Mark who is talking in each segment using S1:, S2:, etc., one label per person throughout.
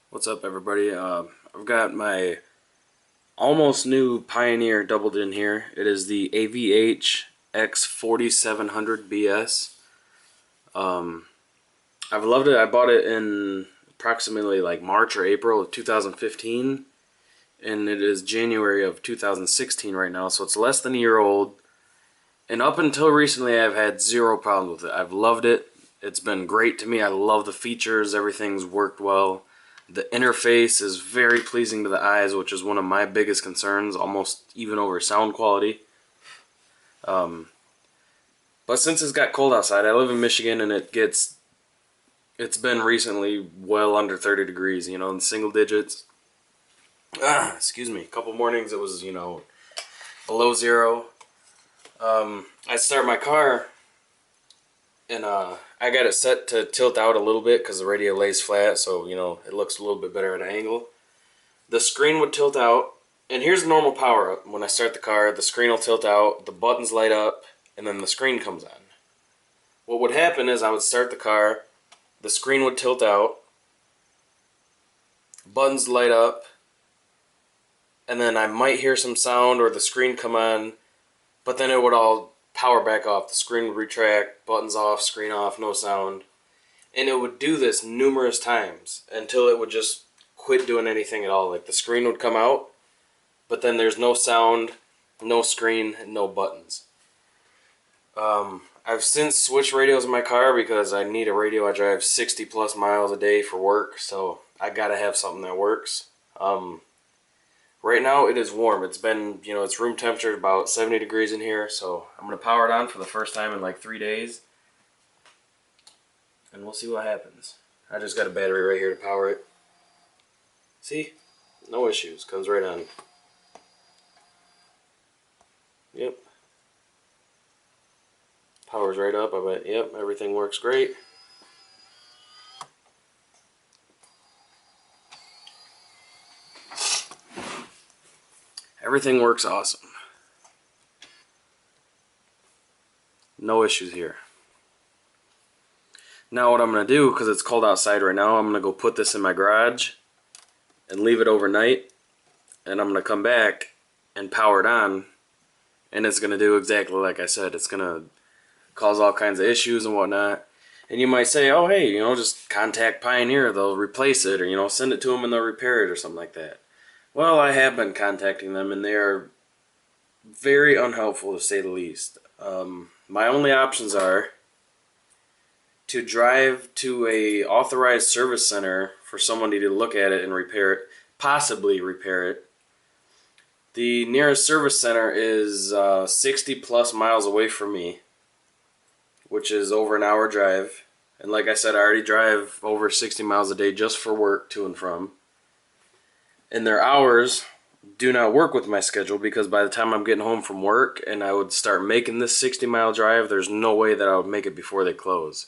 S1: What's up, everybody? I've got my almost new Pioneer doubled in here. It is the AVH-X4700BS. I've loved it. I bought it in approximately like March or April of 2015, and it is January of 2016 right now, so it's less than a year old. And up until recently, I've had zero problems with it. I've loved it. It's been great to me. I love the features. Everything's worked well. The interface is very pleasing to the eyes, which is one of my biggest concerns, almost even over sound quality. But since it's got cold outside, I live in Michigan, and it's been recently well under 30 degrees, in single digits. Excuse me. A couple mornings it was, below zero. I start my car, and I got it set to tilt out a little bit because the radio lays flat, so it looks a little bit better at an angle. The screen would tilt out, and here's normal power up. When I start the car, the screen will tilt out, the buttons light up, and then the screen comes on. What would happen is I would start the car, the screen would tilt out, buttons light up, and then I might hear some sound or the screen come on, but then it would all power back off. The screen would retract, buttons off, screen off, no sound. And it would do this numerous times until it would just quit doing anything at all. Like the screen would come out, but then there's no sound, no screen, and no buttons. I've since switched radios in my car because I need a radio. I drive 60 plus miles a day for work, so I gotta have something that works. Right now it is warm. It's been, it's room temperature about 70 degrees in here, so I'm going to power it on for the first time in like 3 days. And we'll see what happens. I just got a battery right here to power it. See? No issues. Comes right on. Yep. Powers right up. I bet, yep, everything works great. Everything works awesome. No issues here. Now what I'm going to do, because it's cold outside right now, I'm going to go put this in my garage and leave it overnight. And I'm going to come back and power it on. And it's going to do exactly like I said. It's going to cause all kinds of issues and whatnot. And you might say, oh hey, just contact Pioneer. They'll replace it, or send it to them and they'll repair it or something like that. Well, I have been contacting them, and they are very unhelpful, to say the least. My only options are to drive to a authorized service center for somebody to look at it and repair it, possibly repair it. The nearest service center is 60 plus miles away from me, which is over an hour drive. And like I said, I already drive over 60 miles a day just for work to and from. And their hours do not work with my schedule, because by the time I'm getting home from work and I would start making this 60-mile drive, there's no way that I would make it before they close.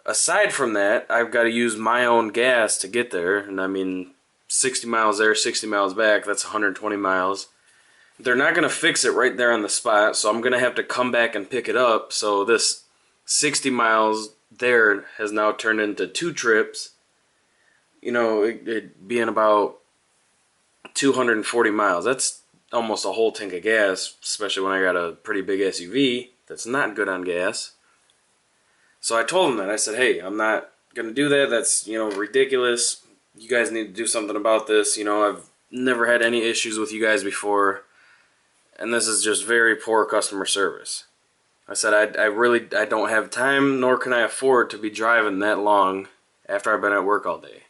S1: Aside from that, I've got to use my own gas to get there, and I mean 60 miles there, 60 miles back, that's 120 miles. They're not going to fix it right there on the spot, so I'm going to have to come back and pick it up. So this 60 miles there has now turned into 2 trips. It being about 240 miles. That's almost a whole tank of gas, especially when I got a pretty big SUV that's not good on gas. So I told them that. I said, hey, I'm not going to do that. That's, ridiculous. You guys need to do something about this. I've never had any issues with you guys before, and this is just very poor customer service. I said, I don't have time, nor can I afford to be driving that long after I've been at work all day.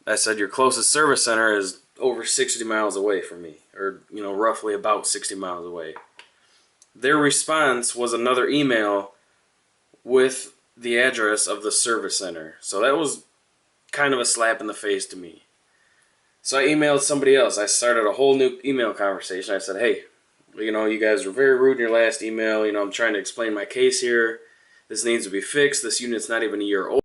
S1: I said, your closest service center is over 60 miles away from me, or, roughly about 60 miles away. Their response was another email with the address of the service center. So that was kind of a slap in the face to me. So I emailed somebody else. I started a whole new email conversation. I said, hey, you guys were very rude in your last email. I'm trying to explain my case here. This needs to be fixed. This unit's not even a year old.